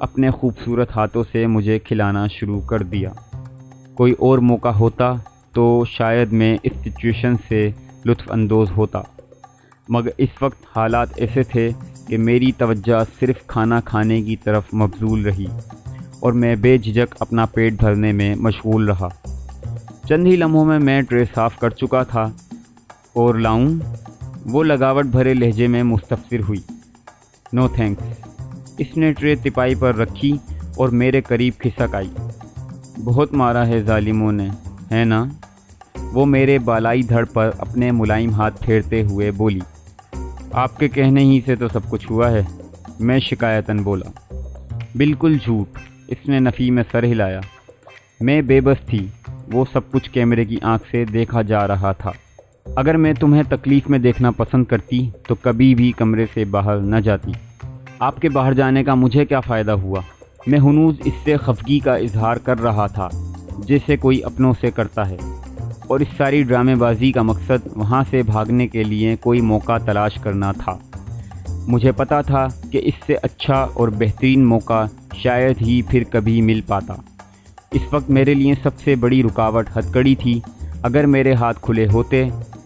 اپنے خوبصورت ہاتھوں سے مجھے کھلانا شروع کر دیا۔ کوئی اور موقع ہوتا تو شاید میں اس سچویشن سے لطف اندوز ہوتا، مگر اس وقت حالات ایسے تھے کہ میری توجہ صرف کھانا کھانے کی طرف مبذول رہی اور میں بے جھجک اپنا پیٹ بھرنے میں مشغول رہا۔ چند ہی لمحوں میں ٹرے صاف کر چکا تھا۔ اور لاؤں؟ وہ لگاوٹ بھرے لہجے میں مستفسر ہوئی۔ نو تھینکس۔ اس نے ٹرے تپائی پر رکھی اور میرے قریب کھسک آئی۔ بہت مارا ہے ظالموں نے، ہے نا؟ وہ میرے بالائی دھڑ پر اپنے ملائم ہاتھ پھیرتے ہوئے بولی۔ آپ کے کہنے ہی سے تو سب کچھ ہوا ہے، میں شکایتاً بولا۔ بالکل جھوٹ، اس نے نفی میں سر ہلایا۔ میں بے بس تھی، وہ سب کچھ کیمرے کی آنکھ سے دیکھا جا رہا تھا۔ اگر میں تمہیں تکلیف میں دیکھنا پسند کرتی تو کبھی بھی کمرے سے باہر نہ جاتی۔ آپ کے باہر جانے کا مجھے کیا فائدہ ہوا؟ میں ہنوز اس سے خفگی کا اظہار کر رہا تھا جیسے کوئی اپنوں سے کرتا ہے، اور اس ساری ڈرامے بازی کا مقصد وہاں سے بھاگنے کے لیے کوئی موقع تلاش کرنا تھا۔ مجھے پتا تھا کہ اس سے اچھا اور بہترین موقع شاید ہی پھر کبھی مل پاتا۔ اس وقت میرے لیے سب سے بڑی رکاوٹ ہتھکڑی تھی۔ اگر میرے ہاتھ کھلے ہوتے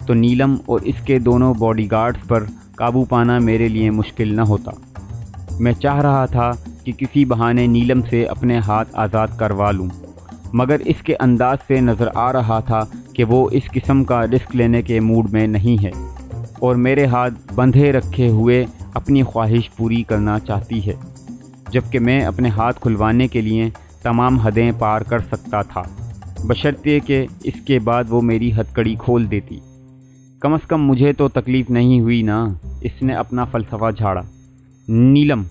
تو نیلم اور اس کے دونوں باڈی گارڈز پر قابو پانا میرے لیے مشکل نہ ہوتا۔ میں چاہ رہا تھا کہ کسی بہانے نیلم سے اپنے ہاتھ آزاد کروا لوں، مگر اس کے انداز سے نظر آ رہا تھا کہ وہ اس قسم کا رسک لینے کے موڈ میں نہیں ہے اور میرے ہاتھ بندھے رکھے ہوئے اپنی خواہش پوری کرنا چاہتی ہے، جبکہ میں اپنے ہاتھ کھلوانے کے لیے تمام حدیں پار کر سکتا تھا، بشرطے کہ اس کے بعد وہ میری ہتھکڑی کھول دیتی۔ کم از کم مجھے تو تکلیف نہیں ہوئی نا، اس نے اپنا فلسفہ جھاڑا۔ نیلم،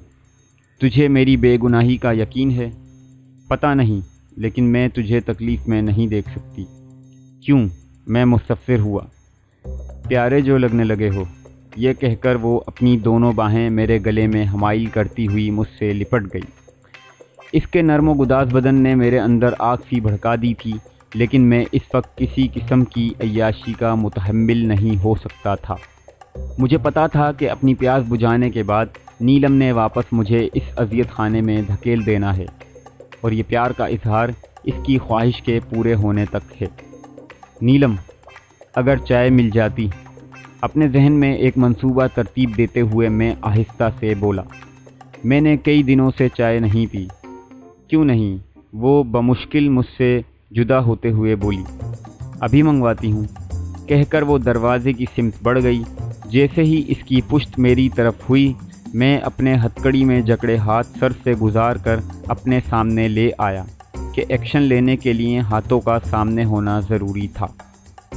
تجھے میری بے گناہی کا یقین ہے؟ پتہ نہیں، لیکن میں تجھے تکلیف میں نہیں دیکھ سکتی۔ کیوں؟ میں مستفسر ہوا۔ پیارے جو لگنے لگے ہو، یہ کہہ کر وہ اپنی دونوں باہیں میرے گلے میں حمائل کرتی ہوئی مجھ سے لپٹ گئی۔ اس کے نرم و گداز بدن نے میرے اندر آگ سی بھڑکا دی تھی، لیکن میں اس وقت کسی قسم کی عیاشی کا متحمل نہیں ہو سکتا تھا۔ مجھے پتا تھا کہ اپنی پیاس بجھانے کے بعد نیلم نے واپس مجھے اس اذیت خانے میں دھکیل دینا ہے، اور یہ پیار کا اظہار اس کی خواہش کے پورے ہونے تک ہے۔ نیلم، اگر چائے مل جاتی۔ اپنے ذہن میں ایک منصوبہ ترتیب دیتے ہوئے میں آہستہ سے بولا۔ میں نے کئی دنوں سے چائے نہیں پی۔ کیوں نہیں؟ وہ بمشکل مجھ سے جدا ہوتے ہوئے بولی۔ ابھی منگواتی ہوں، کہہ کر وہ دروازے کی سمت بڑھ گئی۔ جیسے ہی اس کی پشت میری طرف ہوئی، میں اپنے ہتھکڑی میں جکڑے ہاتھ سر سے گزار کر اپنے سامنے لے آیا کہ ایکشن لینے کے لیے ہاتھوں کا سامنے ہونا ضروری تھا۔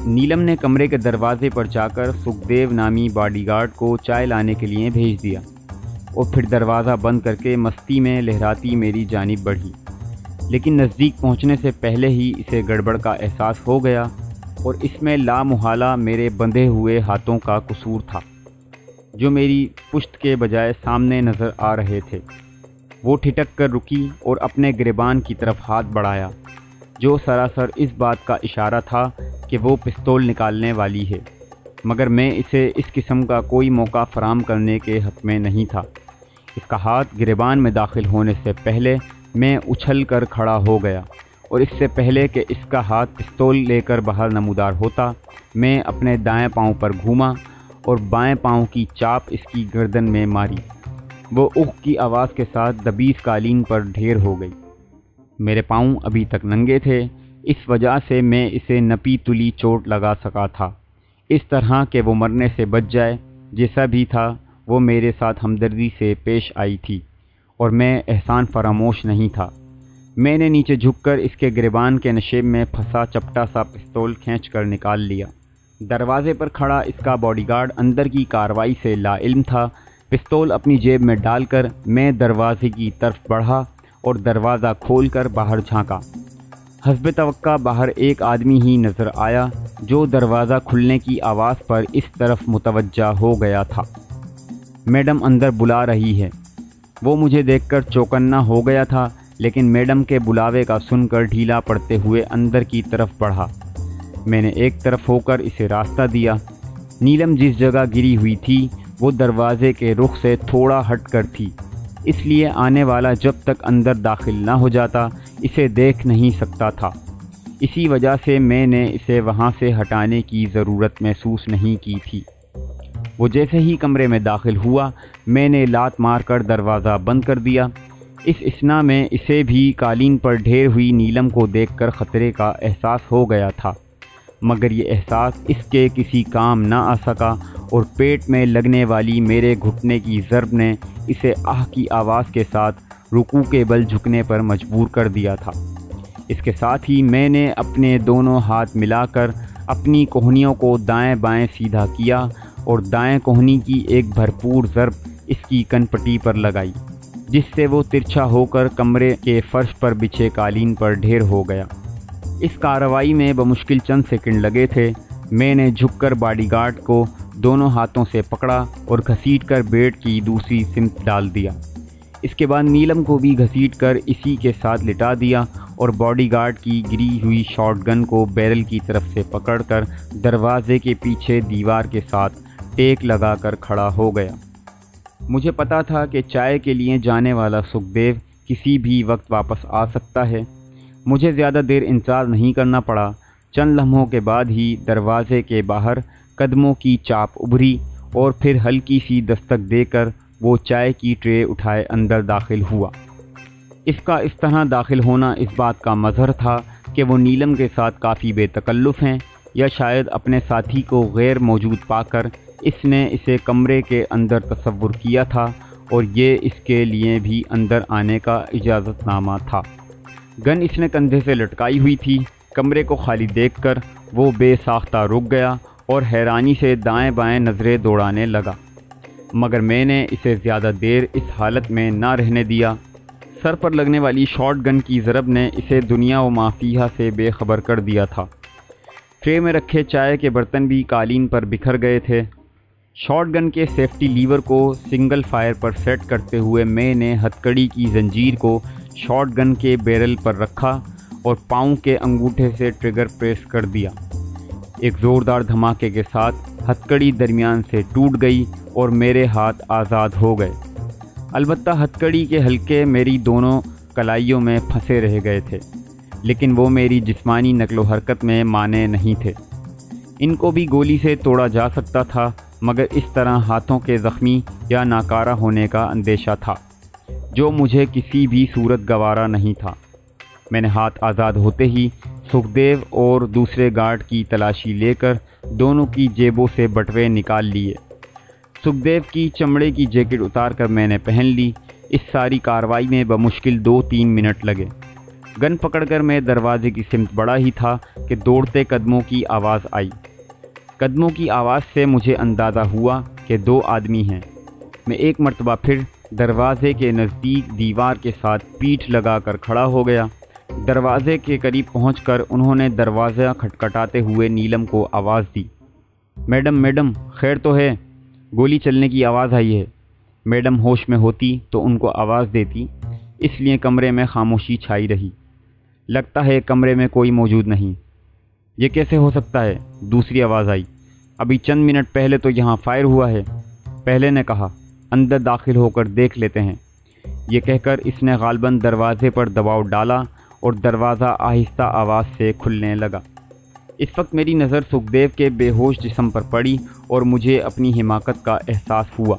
نیلم نے کمرے کے دروازے پر جا کر سکھدیو نامی باڈی گارڈ کو چائے لانے کے لیے بھیج دیا اور پھر دروازہ بند کر کے مستی میں لہراتی میری جانب بڑھی، لیکن نزدیک پہنچنے سے پہلے ہی اسے گڑبڑ کا احساس ہو گیا اور اس میں لامحالہ میرے بندھے ہوئے ہاتھوں کا قصور تھا، جو میری پشت کے بجائے سامنے نظر آ رہے تھے۔ وہ ٹھٹک کر رکی اور اپنے گریبان کی طرف ہاتھ بڑھایا، جو سراسر اس بات کا اشارہ تھا کہ وہ پستول نکالنے والی ہے، مگر میں اسے اس قسم کا کوئی موقع فراہم کرنے کے حق میں نہیں تھا۔ اس کا ہاتھ گریبان میں داخل ہونے سے پہلے میں اچھل کر کھڑا ہو گیا، اور اس سے پہلے کہ اس کا ہاتھ پستول لے کر باہر نمودار ہوتا، میں اپنے دائیں پاؤں پر گھوما اور بائیں پاؤں کی چاپ اس کی گردن میں ماری۔ وہ اخ کی آواز کے ساتھ دبیس قالین پر ڈھیر ہو گئی۔ میرے پاؤں ابھی تک ننگے تھے، اس وجہ سے میں اسے نپی تلی چوٹ لگا سکا تھا، اس طرح کہ وہ مرنے سے بچ جائے۔ جیسا بھی تھا وہ میرے ساتھ ہمدردی سے پیش آئی تھی اور میں احسان فراموش نہیں تھا۔ میں نے نیچے جھک کر اس کے گریبان کے نشیب میں پھنسا چپٹا سا پستول کھینچ کر نکال لیا۔ دروازے پر کھڑا اس کا باڈی گارڈ اندر کی کارروائی سے لا علم تھا۔ پستول اپنی جیب میں ڈال کر میں دروازے کی طرف بڑھا اور دروازہ کھول کر باہر جھانکا۔ حسب توقع باہر ایک آدمی ہی نظر آیا، جو دروازہ کھلنے کی آواز پر اس طرف متوجہ ہو گیا تھا۔ میڈم اندر بلا رہی ہے۔ وہ مجھے دیکھ کر چوکنا ہو گیا تھا، لیکن میڈم کے بلاوے کا سن کر ڈھیلا پڑتے ہوئے اندر کی طرف بڑھا۔ میں نے ایک طرف ہو کر اسے راستہ دیا۔ نیلم جس جگہ گری ہوئی تھی وہ دروازے کے رخ سے تھوڑا ہٹ کر تھی۔ اس لیے آنے والا جب تک اندر داخل نہ ہو جاتا اسے دیکھ نہیں سکتا تھا۔ اسی وجہ سے میں نے اسے وہاں سے ہٹانے کی ضرورت محسوس نہیں کی تھی۔ وہ جیسے ہی کمرے میں داخل ہوا میں نے لات مار کر دروازہ بند کر دیا۔ اس اثنا میں اسے بھی قالین پر ڈھیر ہوئی نیلم کو دیکھ کر خطرے کا احساس ہو گیا تھا، مگر یہ احساس اس کے کسی کام نہ آ سکا اور پیٹ میں لگنے والی میرے گھٹنے کی ضرب نے اسے آہ کی آواز کے ساتھ رکوع کے بل جھکنے پر مجبور کر دیا تھا۔ اس کے ساتھ ہی میں نے اپنے دونوں ہاتھ ملا کر اپنی کوہنیوں کو دائیں بائیں سیدھا کیا اور دائیں کوہنی کی ایک بھرپور ضرب اس کی کن پٹی پر لگائی، جس سے وہ ترچھا ہو کر کمرے کے فرش پر بچھے قالین پر ڈھیر ہو گیا۔ اس کارروائی میں بمشکل چند سیکنڈ لگے تھے۔ میں نے جھک کر باڈی گارڈ کو دونوں ہاتھوں سے پکڑا اور گھسیٹ کر بیڈ کی دوسری سمت ڈال دیا۔ اس کے بعد نیلم کو بھی گھسیٹ کر اسی کے ساتھ لٹا دیا اور باڈی گارڈ کی گری ہوئی شاٹ گن کو بیرل کی طرف سے پکڑ کر دروازے کے پیچھے دیوار کے ساتھ ٹیک لگا کر کھڑا ہو گیا۔ مجھے پتا تھا کہ چائے کے لیے جانے والا سکھدیو کسی بھی وقت واپس آ سکتا ہے۔ مجھے زیادہ دیر انتظار نہیں کرنا پڑا۔ چند لمحوں کے بعد ہی دروازے کے باہر قدموں کی چاپ ابھری اور پھر ہلکی سی دستک دے کر وہ چائے کی ٹرے اٹھائے اندر داخل ہوا۔ اس کا اس طرح داخل ہونا اس بات کا مظہر تھا کہ وہ نیلم کے ساتھ کافی بے تکلف ہیں، یا شاید اپنے ساتھی کو غیر موجود پا کر اس نے اسے کمرے کے اندر تصور کیا تھا اور یہ اس کے لیے بھی اندر آنے کا اجازت نامہ تھا۔ گن اس نے کندھے سے لٹکائی ہوئی تھی۔ کمرے کو خالی دیکھ کر وہ بے ساختہ رک گیا اور حیرانی سے دائیں بائیں نظریں دوڑانے لگا، مگر میں نے اسے زیادہ دیر اس حالت میں نہ رہنے دیا۔ سر پر لگنے والی شاٹ گن کی ضرب نے اسے دنیا و ما فیہا سے بے خبر کر دیا تھا۔ ٹرے میں رکھے چائے کے برتن بھی قالین پر بکھر گئے تھے۔ شاٹ گن کے سیفٹی لیور کو سنگل فائر پر سیٹ کرتے ہوئے میں نے ہتھکڑی کی زنجیر کو شاٹ گن کے بیرل پر رکھا اور پاؤں کے انگوٹھے سے ٹریگر پریس کر دیا۔ ایک زوردار دھماکے کے ساتھ ہتھکڑی درمیان سے ٹوٹ گئی اور میرے ہاتھ آزاد ہو گئے۔ البتہ ہتھکڑی کے حلقے میری دونوں کلائیوں میں پھنسے رہ گئے تھے، لیکن وہ میری جسمانی نقل و حرکت میں مانع نہیں تھے۔ ان کو بھی گولی سے توڑا جا سکتا تھا، مگر اس طرح ہاتھوں کے زخمی یا ناکارہ ہونے کا اندیشہ تھا، جو مجھے کسی بھی صورت گوارا نہیں تھا۔ میں نے ہاتھ آزاد ہوتے ہی سکھدیو اور دوسرے گارڈ کی تلاشی لے کر دونوں کی جیبوں سے بٹوے نکال لیے۔ سکھدیو کی چمڑے کی جیکٹ اتار کر میں نے پہن لی۔ اس ساری کارروائی میں بمشکل 2-3 منٹ لگے۔ گن پکڑ کر میں دروازے کی سمت بڑھا ہی تھا کہ دوڑتے قدموں کی آواز آئی۔ قدموں کی آواز سے مجھے اندازہ ہوا کہ 2 آدمی ہیں۔ میں ایک مرتبہ پھر دروازے کے نزدیک دیوار کے ساتھ پیٹھ لگا کر کھڑا ہو گیا۔ دروازے کے قریب پہنچ کر انہوں نے دروازہ کھٹکھٹاتے ہوئے نیلم کو آواز دی۔ میڈم خیر تو ہے؟ گولی چلنے کی آواز آئی ہے۔ میڈم ہوش میں ہوتی تو ان کو آواز دیتی، اس لیے کمرے میں خاموشی چھائی رہی۔ لگتا ہے کمرے میں کوئی موجود نہیں۔ یہ کیسے ہو سکتا ہے؟ دوسری آواز آئی۔ ابھی چند منٹ پہلے تو یہاں فائر ہوا ہے۔ پہلے نے کہا اندر داخل ہو کر دیکھ لیتے ہیں۔ یہ کہہ کر اس نے غالباً دروازے پر دباؤ ڈالا اور دروازہ آہستہ آواز سے کھلنے لگا۔ اس وقت میری نظر سکھدیو کے بے ہوش جسم پر پڑی اور مجھے اپنی حماقت کا احساس ہوا۔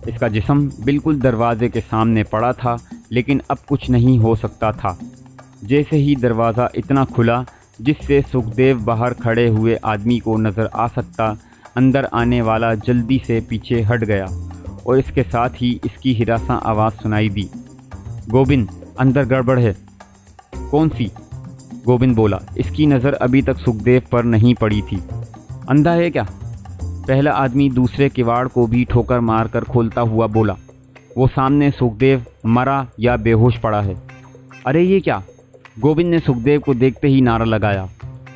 اس کا جسم بالکل دروازے کے سامنے پڑا تھا، لیکن اب کچھ نہیں ہو سکتا تھا۔ جیسے ہی دروازہ اتنا کھلا جس سے سکھدیو باہر کھڑے ہوئے آدمی کو نظر آ سکتا، اندر آنے والا جلدی سے پیچھے ہٹ گیا اور اس کے ساتھ ہی اس کی ہراساں آواز سنائی دی۔ گوبند، اندر گڑبڑ ہے۔ کون سی؟ گوبند بولا۔ اس کی نظر ابھی تک سکھدیو پر نہیں پڑی تھی۔ اندھا ہے کیا؟ پہلا آدمی دوسرے کواڑ کو بھی ٹھوکر مار کر کھولتا ہوا بولا۔ وہ سامنے سکھدیو مرا یا بے ہوش پڑا ہے؟ ارے یہ کیا؟ گوبند نے سکھدیو کو دیکھتے ہی نعرہ لگایا۔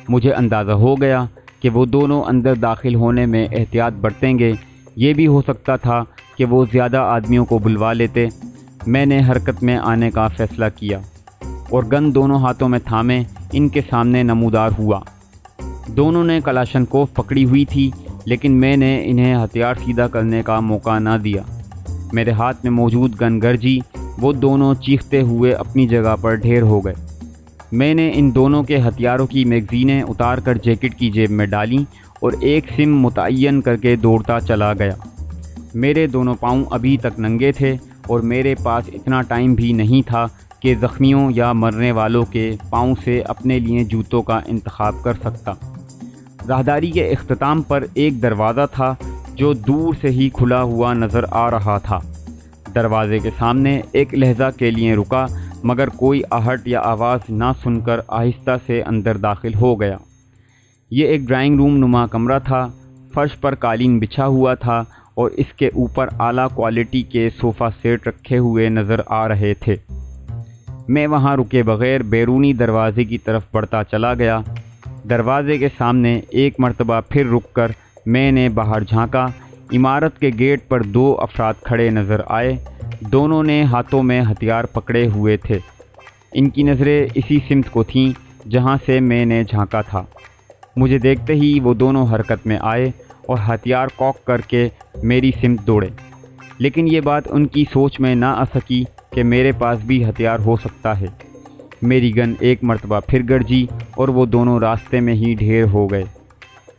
مجھے اندازہ ہو گیا کہ وہ دونوں اندر داخل ہونے میں احتیاط برتیں گے۔ یہ بھی ہو سکتا تھا کہ وہ زیادہ آدمیوں کو بلوا لیتے۔ میں نے حرکت میں آنے کا فیصلہ کیا اور گن دونوں ہاتھوں میں تھامے ان کے سامنے نمودار ہوا۔ دونوں نے کلاشنکوف پکڑی ہوئی تھی، لیکن میں نے انہیں ہتھیار سیدھا کرنے کا موقع نہ دیا۔ میرے ہاتھ میں موجود گن گرجی، وہ دونوں چیختے ہوئے اپنی جگہ پر ڈھیر ہو گئے۔ میں نے ان دونوں کے ہتھیاروں کی میگزینیں اتار کر جیکٹ کی جیب میں ڈالیں اور ایک سم متعین کر کے دوڑتا چلا گیا۔ میرے دونوں پاؤں ابھی تک ننگے تھے اور میرے پاس اتنا ٹائم بھی نہیں تھا کہ زخمیوں یا مرنے والوں کے پاؤں سے اپنے لیے جوتوں کا انتخاب کر سکتا۔ راہداری کے اختتام پر ایک دروازہ تھا جو دور سے ہی کھلا ہوا نظر آ رہا تھا۔ دروازے کے سامنے ایک لحظہ کے لیے رکا، مگر کوئی آہٹ یا آواز نہ سن کر آہستہ سے اندر داخل ہو گیا۔ یہ ایک ڈرائنگ روم نما کمرہ تھا۔ فرش پر قالین بچھا ہوا تھا اور اس کے اوپر اعلیٰ کوالٹی کے صوفہ سیٹ رکھے ہوئے نظر آ رہے تھے۔ میں وہاں رکے بغیر بیرونی دروازے کی طرف بڑھتا چلا گیا۔ دروازے کے سامنے ایک مرتبہ پھر رک کر میں نے باہر جھانکا۔ عمارت کے گیٹ پر 2 افراد کھڑے نظر آئے۔ دونوں نے ہاتھوں میں ہتھیار پکڑے ہوئے تھے۔ ان کی نظریں اسی سمت کو تھیں جہاں سے میں نے جھانکا تھا۔ مجھے دیکھتے ہی وہ دونوں حرکت میں آئے اور ہتھیار کاک کر کے میری سمت دوڑے، لیکن یہ بات ان کی سوچ میں نہ آ سکی کہ میرے پاس بھی ہتھیار ہو سکتا ہے۔ میری گن ایک مرتبہ پھر گرجی اور وہ دونوں راستے میں ہی ڈھیر ہو گئے۔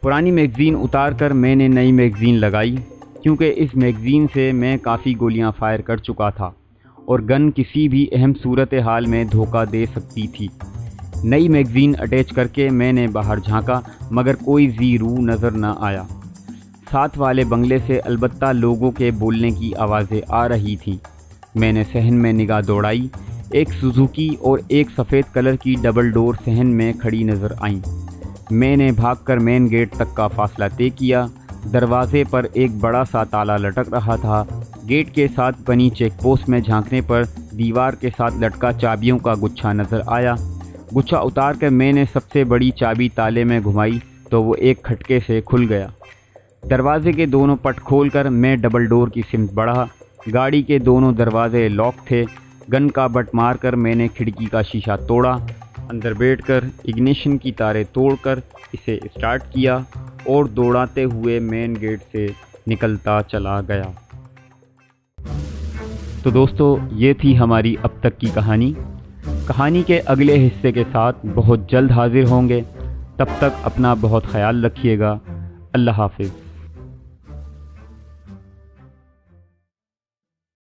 پرانی میگزین اتار کر میں نے نئی میگزین لگائی، کیونکہ اس میگزین سے میں کافی گولیاں فائر کر چکا تھا اور گن کسی بھی اہم صورتحال میں دھوکہ دے سکتی تھی۔ نئی میگزین اٹیچ کر کے میں نے باہر جھانکا، مگر کوئی ذی روح نظر نہ آیا۔ ساتھ والے بنگلے سے البتہ لوگوں کے بولنے کی آوازیں آ رہی تھیں۔ میں نے صحن میں نگاہ دوڑائی۔ ایک سوزوکی اور ایک سفید کلر کی ڈبل ڈور صحن میں کھڑی نظر آئیں۔ میں نے بھاگ کر مین گیٹ تک کا فاصلہ طے کیا۔ دروازے پر ایک بڑا سا تالا لٹک رہا تھا۔ گیٹ کے ساتھ بنی چیک پوسٹ میں جھانکنے پر دیوار کے ساتھ لٹکا چابیوں کا گچھا نظر آیا۔ گچھا اتار کر میں نے سب سے بڑی چابی تالے میں گھمائی تو وہ ایک کھٹکے سے کھل گیا۔ دروازے کے دونوں پٹ کھول کر میں ڈبل ڈور کی سمت بڑھا۔ گاڑی کے دونوں دروازے لاک تھے۔ گن کا بٹ مار کر میں نے کھڑکی کا شیشہ توڑا۔ اندر بیٹھ کر اگنیشن کی تاریں توڑ کر اسے اسٹارٹ کیا اور دوڑاتے ہوئے مین گیٹ سے نکلتا چلا گیا۔ تو دوستو، یہ تھی ہماری اب تک کی کہانی۔ کہانی کے اگلے حصے کے ساتھ بہت جلد حاضر ہوں گے۔ تب تک اپنا بہت خیال رکھیے گا۔ اللہ حافظ۔